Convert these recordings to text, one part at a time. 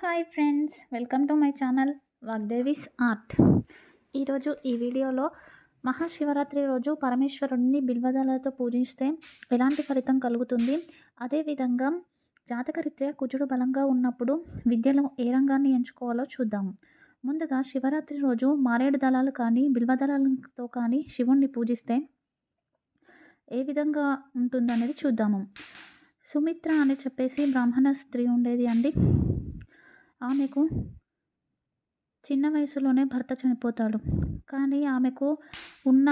Hi friends, welcome to my channel Vagdevi's art. ఈరోజు ఈ వీడియోలో మహాశివరాత్రి రోజు పరమేశ్వరుడిని బిల్వదళాలతో పూజిస్తే ఎలాంటి ఫలితం కలుగుతుంది, అదేవిధంగా జాతకరీత్యా కుజుడు బలంగా ఉన్నప్పుడు విద్యలో ఏ రంగాన్ని ఎంచుకోవాలో చూద్దాము. ముందుగా శివరాత్రి రోజు మారేడు దళాలు కానీ బిల్వదళాలతో కానీ శివుణ్ణి పూజిస్తే ఏ విధంగా ఉంటుందనేది చూద్దాము. సుమిత్ర అని చెప్పేసి బ్రాహ్మణ స్త్రీ ఉండేది అండి. ఆమెకు చిన్న వయసులోనే భర్త చనిపోతాడు. కానీ ఆమెకు ఉన్న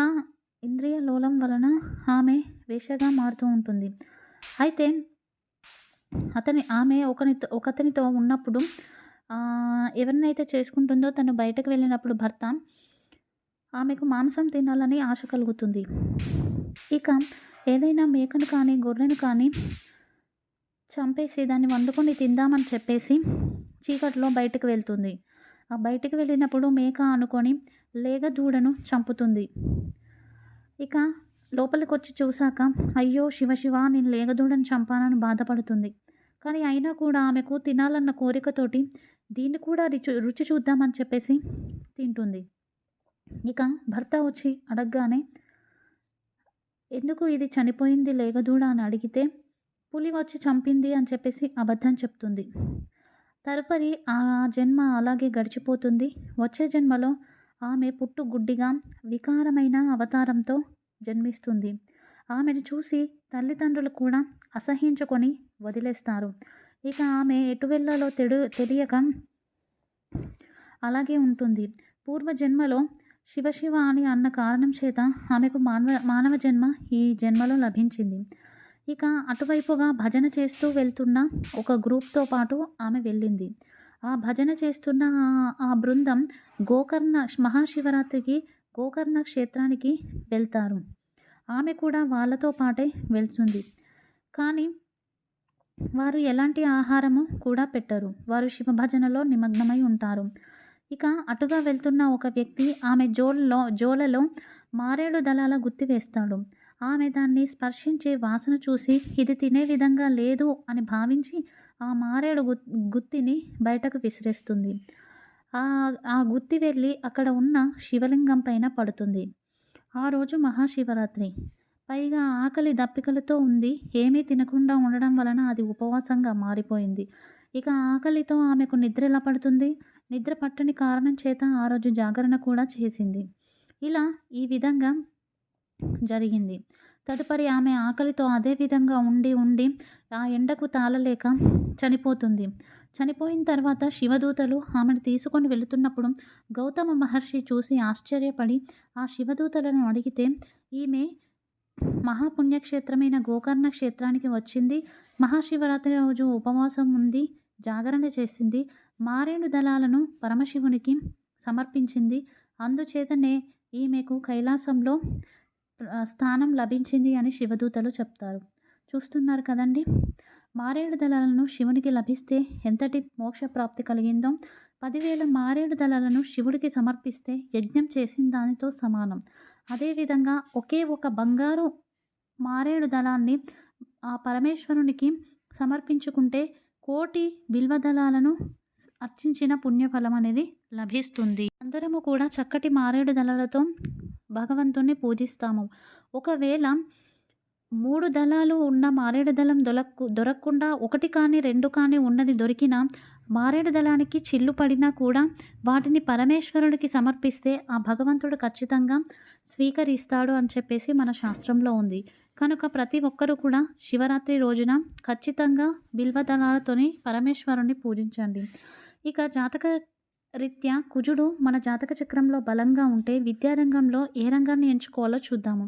ఇంద్రియ లోలం వలన ఆమె వేశ్యగా మారుతూ ఉంటుంది. అయితే ఆమె ఒకతనితో ఉన్నప్పుడు ఎవరినైతే చేసుకుంటుందో తను బయటకు వెళ్ళినప్పుడు భర్త ఆమెకు మాంసం తినాలని ఆశ కలుగుతుంది. ఇక ఏదైనా మేకను కానీ గొర్రెను కానీ చంపేసి దాన్ని వండుకొని తిందామని చెప్పేసి చీకట్లో బయటకు వెళ్తుంది. ఆ బయటకు వెళ్ళినప్పుడు మేక అనుకొని లేగ దూడను చంపుతుంది. ఇక లోపలికి వచ్చి చూశాక అయ్యో శివ నేను లేగదూడను చంపానని బాధపడుతుంది. కానీ అయినా కూడా ఆమెకు తినాలన్న కోరికతోటి దీన్ని కూడా రుచి చూద్దామని చెప్పేసి తింటుంది. ఇక భర్త వచ్చి అడగగానే ఎందుకు ఇది చనిపోయింది లేగదూడ అని అడిగితే పులి వచ్చి చంపింది అని చెప్పేసి అబద్ధం చెప్తుంది. తదుపరి ఆ జన్మ అలాగే గడిచిపోతుంది. వచ్చే జన్మలో ఆమె పుట్టుగుడ్డిగా వికారమైన అవతారంతో జన్మిస్తుంది. ఆమెను చూసి తల్లిదండ్రులు కూడా అసహ్యించుకొని వదిలేస్తారు. ఇక ఆమె ఎటు వెళ్ళాలో తెలియక అలాగే ఉంటుంది. పూర్వజన్మలో శివ అని అన్న కారణం చేత ఆమెకు మానవ జన్మ ఈ జన్మలో లభించింది. ఇక అటువైపుగా భజన చేస్తూ వెళ్తున్న ఒక గ్రూప్తో పాటు ఆమె వెళ్ళింది. ఆ భజన చేస్తున్న ఆ బృందం మహాశివరాత్రికి గోకర్ణ క్షేత్రానికి వెళ్తారు. ఆమె కూడా వాళ్ళతో పాటే వెళ్తుంది. కానీ వారు ఎలాంటి ఆహారము కూడా పెట్టరు. వారు శివ భజనలో నిమగ్నమై ఉంటారు. ఇక అటుగా వెళ్తున్న ఒక వ్యక్తి ఆమె జోలలో మారేడు దళాల గుత్తి వేస్తాడు. ఆమె దాన్ని స్పర్శించే వాసన చూసి ఇది తినే విధంగా లేదు అని భావించి ఆ మారేడు గుత్తిని బయటకు విసిరేస్తుంది. ఆ గుత్తి వెళ్ళి అక్కడ ఉన్న శివలింగం పైన పడుతుంది. ఆ రోజు మహాశివరాత్రి, పైగా ఆకలి దప్పికలతో ఉంది. ఏమీ తినకుండా ఉండడం వలన అది ఉపవాసంగా మారిపోయింది. ఇక ఆకలితో ఆమెకు నిద్ర ఎలా పడుతుంది? నిద్ర పట్టని కారణం చేత ఆ రోజు జాగరణ కూడా చేసింది. ఇలా ఈ విధంగా జరిగింది. తదుపరి ఆమె ఆకలితో అదే విధంగా ఉండి ఆ ఎండకు తాళలేక చనిపోతుంది. చనిపోయిన తర్వాత శివదూతలు ఆమెను తీసుకొని వెళుతున్నప్పుడు గౌతమ మహర్షి చూసి ఆశ్చర్యపడి ఆ శివదూతలను అడిగితే ఈమె మహాపుణ్యక్షేత్రమైన గోకర్ణ క్షేత్రానికి వచ్చింది. మహాశివరాత్రి రోజు ఉపవాసం ఉంది, జాగరణ చేసింది, మారేడు దళాలను పరమశివునికి సమర్పించింది. అందుచేతనే ఈమెకు కైలాసంలో స్థానం లభించింది అని శివదూతలు చెప్తారు. చూస్తున్నారు కదండి, మారేడు దళాలను శివునికి లభిస్తే ఎంతటి మోక్ష ప్రాప్తి కలిగిందో. 10,000 మారేడు దళాలను శివుడికి సమర్పిస్తే యజ్ఞం చేసిన దానితో సమానం. అదేవిధంగా ఒకే ఒక బంగారు మారేడు దళాన్ని ఆ పరమేశ్వరునికి సమర్పించుకుంటే 1,000,000 బిల్వదళాలను అర్చించిన పుణ్యఫలం అనేది లభిస్తుంది. అందరము కూడా చక్కటి మారేడు దళాలతో భగవంతుణ్ణి పూజిస్తాము. ఒకవేళ 3 దళాలు ఉన్న మారేడు దళం దొరకకుండా 1 కానీ 2 కానీ ఉన్నది దొరికినా మారేడు దళానికి చిల్లు పడినా కూడా వాటిని పరమేశ్వరుడికి సమర్పిస్తే ఆ భగవంతుడు ఖచ్చితంగా స్వీకరిస్తాడు అని చెప్పేసి మన శాస్త్రంలో ఉంది. కనుక ప్రతి ఒక్కరూ కూడా శివరాత్రి రోజున ఖచ్చితంగా బిల్వదళాలతోని పరమేశ్వరుని పూజించండి. ఇక జాతక రీత్యా కుజుడు మన జాతక చక్రంలో బలంగా ఉంటే విద్యారంగంలో ఏ రంగాన్ని ఎంచుకోవాలో చూద్దాము.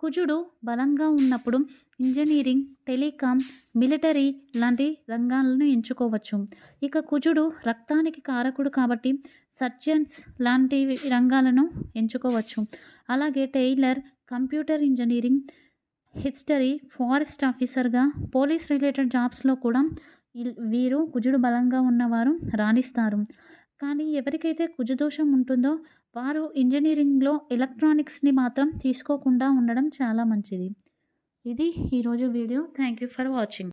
కుజుడు బలంగా ఉన్నప్పుడు ఇంజనీరింగ్, టెలికాం, మిలిటరీ లాంటి రంగాలను ఎంచుకోవచ్చు. ఇక కుజుడు రక్తానికి కారకుడు కాబట్టి సర్జన్స్ లాంటి రంగాలను ఎంచుకోవచ్చు. అలాగే tailor, computer engineering, history, forest ఆఫీసర్గా, పోలీస్ రిలేటెడ్ జాబ్స్లో కూడా వీరు కుజుడు బలంగా ఉన్నవారు రాణిస్తారు. కానీ ఎవరికైతే కుజదోషం ఉంటుందో వారు ఇంజనీరింగ్లో ఎలక్ట్రానిక్స్ని మాత్రం తీసుకోకుండా ఉండడం చాలా మంచిది. ఇది ఈరోజు video. Thank you for watching.